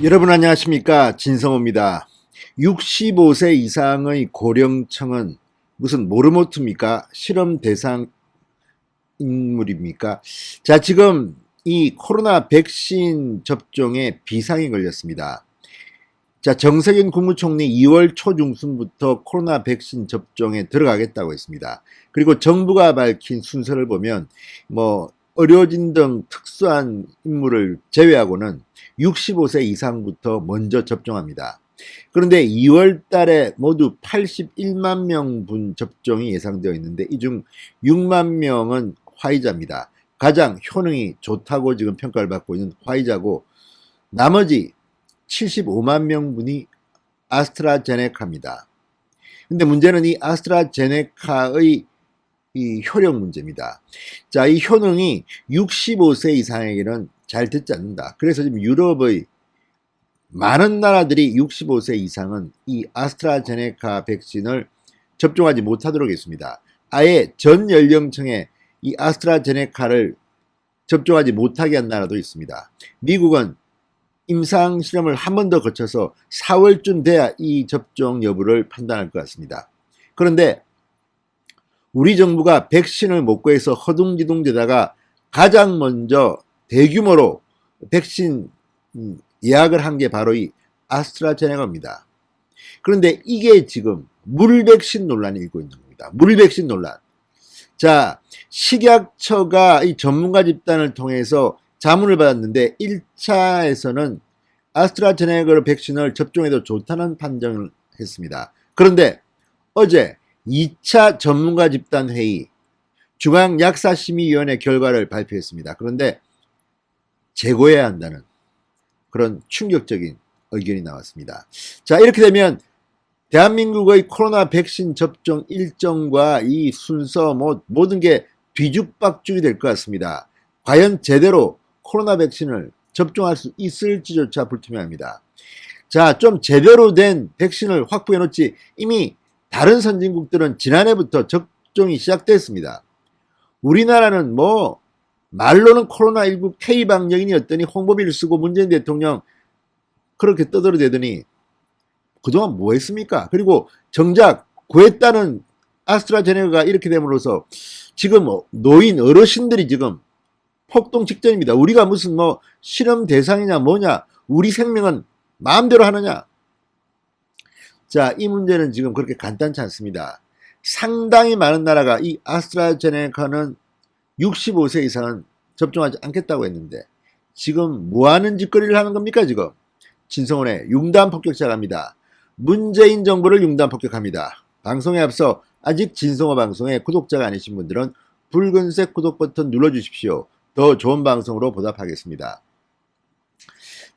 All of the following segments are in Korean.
여러분 안녕하십니까, 진성호입니다. 65세 이상의 고령층은 무슨 모르모트입니까? 실험 대상 인물입니까? 자, 지금 이 코로나 백신 접종에 비상이 걸렸습니다. 자, 정세균 국무총리 2월 초중순부터 코로나 백신 접종에 들어가겠다고 했습니다. 그리고 정부가 밝힌 순서를 보면 의료진 등 특수한 인물을 제외하고는 65세 이상부터 먼저 접종합니다. 그런데 2월 달에 모두 81만 명분 접종이 예상되어 있는데 이 중 6만 명은 화이자입니다. 가장 효능이 좋다고 지금 평가를 받고 있는 화이자고, 나머지 75만 명분이 아스트라제네카입니다. 근데 문제는 이 아스트라제네카의 이 효력 문제입니다. 자, 이 효능이 65세 이상에게는 잘 듣지 않는다. 그래서 지금 유럽의 많은 나라들이 65세 이상은 이 아스트라제네카 백신을 접종하지 못하도록 했습니다. 아예 전 연령층에 이 아스트라제네카를 접종하지 못하게 한 나라도 있습니다. 미국은 임상 실험을 한 번 더 거쳐서 4월쯤 돼야 이 접종 여부를 판단할 것 같습니다. 그런데 우리 정부가 백신을 못 구해서 허둥지둥 되다가 가장 먼저 대규모로 백신 예약을 한 게 바로 이 아스트라제네카입니다. 그런데 이게 지금 물백신 논란이 일고 있는 겁니다. 물백신 논란. 자, 식약처가 이 전문가 집단을 통해서 자문을 받았는데 1차에서는 아스트라제네카 백신을 접종해도 좋다는 판정을 했습니다. 그런데 어제 2차 전문가 집단 회의 중앙약사심의위원회 결과를 발표했습니다. 그런데 재고해야 한다는 그런 충격적인 의견이 나왔습니다. 자, 이렇게 되면 대한민국의 코로나 백신 접종 일정과 이 순서 모든 게 뒤죽박죽이 될 것 같습니다. 과연 제대로 코로나 백신을 접종할 수 있을지조차 불투명합니다. 자, 좀 제대로 된 백신을 확보해 놓지 이미 다른 선진국들은 지난해부터 접종이 시작됐습니다. 우리나라는 말로는 코로나19 K방역인이었더니 홍보비를 쓰고 문재인 대통령 그렇게 떠들어대더니 그동안 뭐 했습니까? 그리고 정작 구했다는 아스트라제네카가 이렇게 됨으로써 지금 노인 어르신들이 지금 폭동 직전입니다. 우리가 무슨 실험 대상이냐 뭐냐, 우리 생명은 마음대로 하느냐. 자, 이 문제는 지금 그렇게 간단치 않습니다. 상당히 많은 나라가 이 아스트라제네카는 65세 이상은 접종하지 않겠다고 했는데 지금 뭐하는 짓거리를 하는 겁니까? 지금 진성원의 융단 폭격 시작합니다. 문재인 정부를 융단 폭격합니다. 방송에 앞서 아직 진성호 방송의 구독자가 아니신 분들은 붉은색 구독 버튼 눌러주십시오. 더 좋은 방송으로 보답하겠습니다.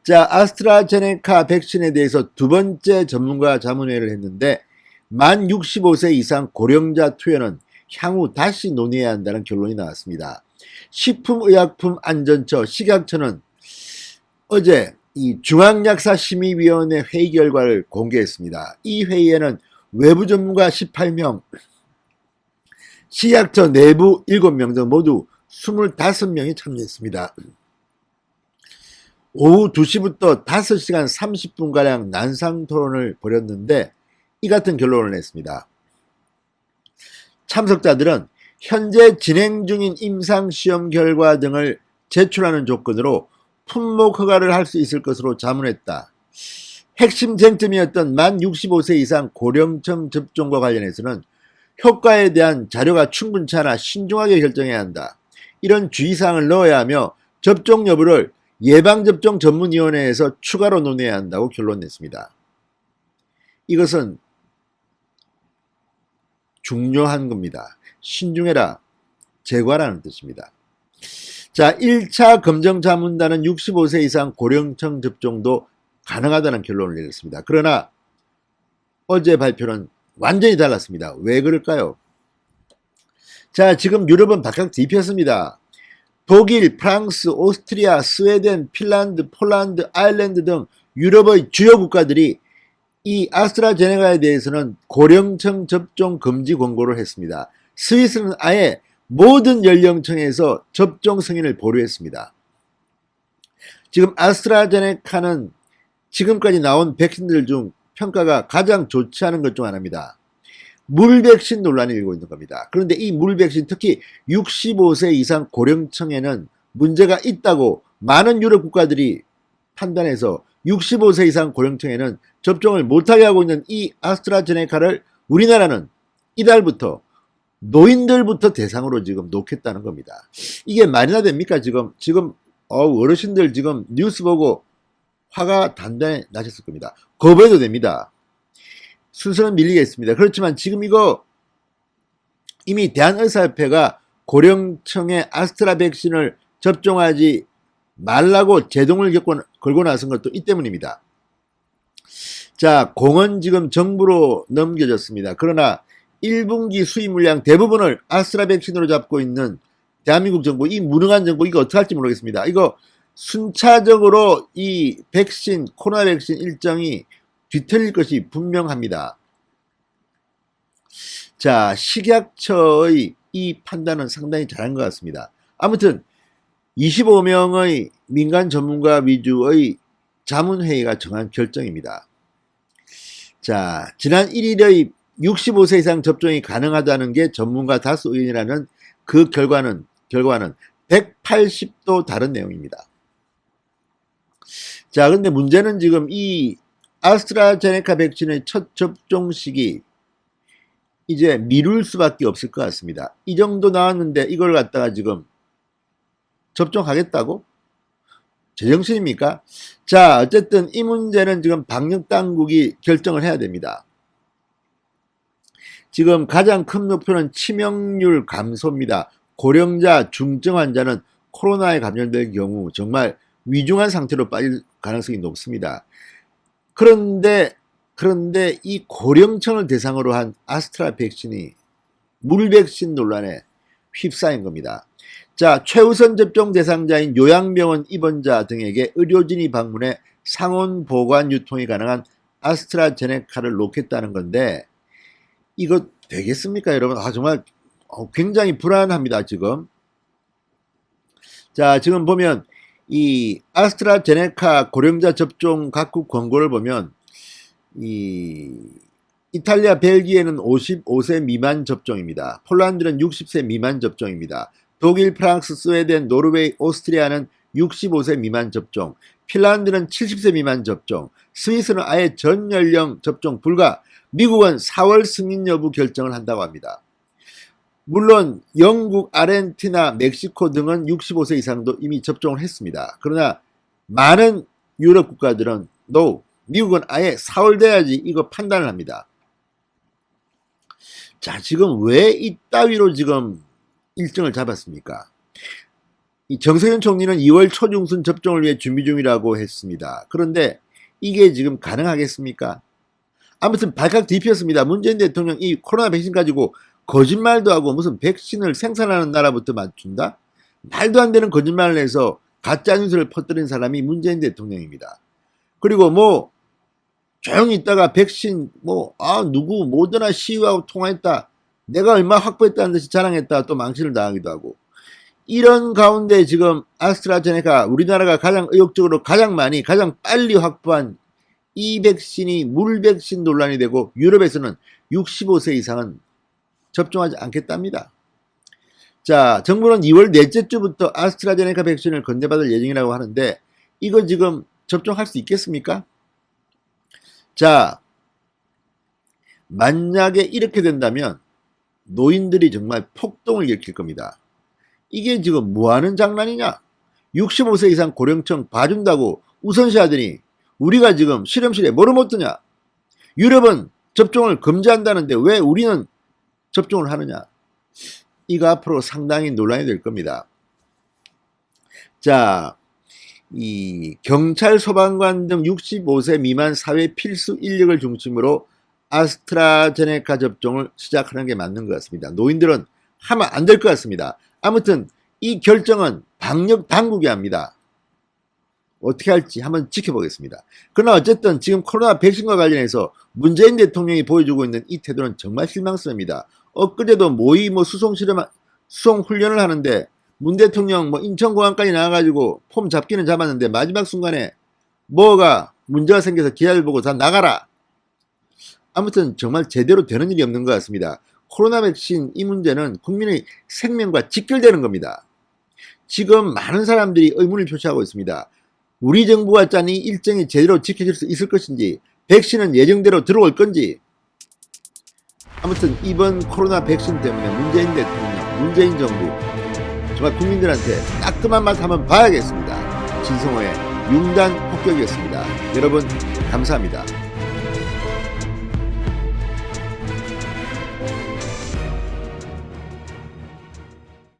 자, 아스트라제네카 백신에 대해서 두 번째 전문가 자문회의를 했는데 만 65세 이상 고령자 투여는 향후 다시 논의해야 한다는 결론이 나왔습니다. 식품의약품안전처 식약처는 어제 이 중앙약사심의위원회 회의 결과를 공개했습니다. 이 회의에는 외부 전문가 18명, 식약처 내부 7명 등 모두 25명이 참여했습니다. 오후 2시부터 5시간 30분가량 난상 토론을 벌였는데 이 같은 결론을 냈습니다. 참석자들은 현재 진행 중인 임상시험 결과 등을 제출하는 조건으로 품목 허가를 할 수 있을 것으로 자문했다. 핵심 쟁점이었던 만 65세 이상 고령층 접종과 관련해서는 효과에 대한 자료가 충분치 않아 신중하게 결정해야 한다. 이런 주의사항을 넣어야 하며 접종 여부를 예방접종 전문위원회에서 추가로 논의해야 한다고 결론냈습니다. 이것은 중요한 겁니다. 신중해라, 제과라는 뜻입니다. 자, 1차 검정자문단은 65세 이상 고령층 접종도 가능하다는 결론을 내렸습니다. 그러나 어제 발표는 완전히 달랐습니다. 왜 그럴까요? 자, 지금 유럽은 바깥 뒤폈습니다. 독일, 프랑스, 오스트리아, 스웨덴, 핀란드, 폴란드, 아일랜드 등 유럽의 주요 국가들이 이 아스트라제네카에 대해서는 고령층 접종 금지 권고를 했습니다. 스위스는 아예 모든 연령층에서 접종 승인을 보류했습니다. 지금 아스트라제네카는 지금까지 나온 백신들 중 평가가 가장 좋지 않은 것 중 하나입니다. 물 백신 논란이 일고 있는 겁니다. 그런데 이 물 백신, 특히 65세 이상 고령층에는 문제가 있다고 많은 유럽 국가들이 판단해서 65세 이상 고령층에는 접종을 못하게 하고 있는 이 아스트라제네카를 우리나라는 이달부터 노인들부터 대상으로 지금 놓겠다는 겁니다. 이게 말이나 됩니까? 지금 어르신들 지금 뉴스 보고 화가 단단히 나셨을 겁니다. 거부해도 됩니다. 순서는 밀리겠습니다. 그렇지만 지금 이거 이미 대한의사협회가 고령층의 아스트라 백신을 접종하지 말라고 제동을 걸고 나선 것도 이 때문입니다. 자, 공은 지금 정부로 넘겨졌습니다. 그러나 1분기 수입 물량 대부분을 아스트라 백신으로 잡고 있는 대한민국 정부, 이 무능한 정부, 이거 어떻게 할지 모르겠습니다. 이거 순차적으로 이 백신, 코로나 백신 일정이 뒤틀릴 것이 분명합니다. 자, 식약처의 이 판단은 상당히 잘한 것 같습니다. 아무튼 25명의 민간 전문가 위주의 자문회의가 정한 결정입니다. 자, 지난 1일의 65세 이상 접종이 가능하다는 게 전문가 다수 의견이라는 그 결과는 180도 다른 내용입니다. 자, 근데 문제는 지금 이 아스트라제네카 백신의 첫 접종 시기 이제 미룰 수밖에 없을 것 같습니다. 이 정도 나왔는데 이걸 갖다가 지금 접종하겠다고? 제정신입니까? 자, 어쨌든 이 문제는 지금 방역당국이 결정을 해야 됩니다. 지금 가장 큰 목표는 치명률 감소입니다. 고령자, 중증 환자는 코로나에 감염될 경우 정말 위중한 상태로 빠질 가능성이 높습니다. 그런데 이 고령층을 대상으로 한 아스트라 백신이 물 백신 논란에 휩싸인 겁니다. 자, 최우선 접종 대상자인 요양병원 입원자 등에게 의료진이 방문해 상온 보관 유통이 가능한 아스트라제네카를 놓겠다는 건데 이거 되겠습니까, 여러분? 정말 굉장히 불안합니다, 지금. 자, 지금 보면 이 아스트라제네카 고령자 접종 각국 권고를 보면 이탈리아, 벨기에는 55세 미만 접종입니다. 폴란드는 60세 미만 접종입니다. 독일, 프랑스, 스웨덴, 노르웨이, 오스트리아는 65세 미만 접종, 핀란드는 70세 미만 접종, 스위스는 아예 전 연령 접종 불가, 미국은 4월 승인 여부 결정을 한다고 합니다. 물론 영국, 아르헨티나, 멕시코 등은 65세 이상도 이미 접종을 했습니다. 그러나 많은 유럽 국가들은 no, 미국은 아예 4월 돼야지 이거 판단을 합니다. 자, 지금 왜 이따위로 지금 일정을 잡았습니까? 이 정세균 총리는 2월 초중순 접종을 위해 준비 중이라고 했습니다. 그런데 이게 지금 가능하겠습니까? 아무튼 발칵 뒤피었습니다. 문재인 대통령 이 코로나 백신 가지고 거짓말도 하고 무슨 백신을 생산하는 나라부터 맞춘다? 말도 안 되는 거짓말을 해서 가짜 뉴스를 퍼뜨린 사람이 문재인 대통령입니다. 그리고 뭐 조용히 있다가 백신 누구 모더나 CEO하고 통화했다, 내가 얼마 확보했다는 듯이 자랑했다 또 망신을 당하기도 하고, 이런 가운데 지금 아스트라제네카, 우리나라가 가장 의욕적으로 가장 빨리 확보한 이 백신이 물 백신 논란이 되고 유럽에서는 65세 이상은 접종하지 않겠답니다. 자, 정부는 2월 넷째 주부터 아스트라제네카 백신을 건네받을 예정이라고 하는데 이거 지금 접종할 수 있겠습니까? 자, 만약에 이렇게 된다면 노인들이 정말 폭동을 일으킬 겁니다. 이게 지금 뭐하는 장난이냐? 65세 이상 고령층 봐준다고 우선시하더니 우리가 지금 실험실에 뭐를 못 드냐? 유럽은 접종을 금지한다는데 왜 우리는 접종을 하느냐? 이거 앞으로 상당히 논란이 될 겁니다. 자, 이 경찰, 소방관 등 65세 미만 사회 필수 인력을 중심으로 아스트라제네카 접종을 시작하는 게 맞는 것 같습니다. 노인들은 하면 안 될 것 같습니다. 아무튼 이 결정은 방역 당국이 합니다. 어떻게 할지 한번 지켜보겠습니다. 그러나 어쨌든 지금 코로나 백신과 관련해서 문재인 대통령이 보여주고 있는 이 태도는 정말 실망스럽습니다. 엊그제도 모의 수송 훈련을 하는데 문 대통령 인천공항까지 나와가지고 폼 잡기는 잡았는데 마지막 순간에 뭐가 문제가 생겨서 기다려 보고 다 나가라. 아무튼 정말 제대로 되는 일이 없는 것 같습니다. 코로나 백신 이 문제는 국민의 생명과 직결되는 겁니다. 지금 많은 사람들이 의문을 표시하고 있습니다. 우리 정부가 짠 이 일정이 제대로 지켜질 수 있을 것인지, 백신은 예정대로 들어올 건지. 아무튼 이번 코로나 백신 때문에 문재인 대통령, 문재인 정부 정말 국민들한테 따끔한 맛 한번 봐야겠습니다. 진성호의 융단 폭격이었습니다. 여러분 감사합니다.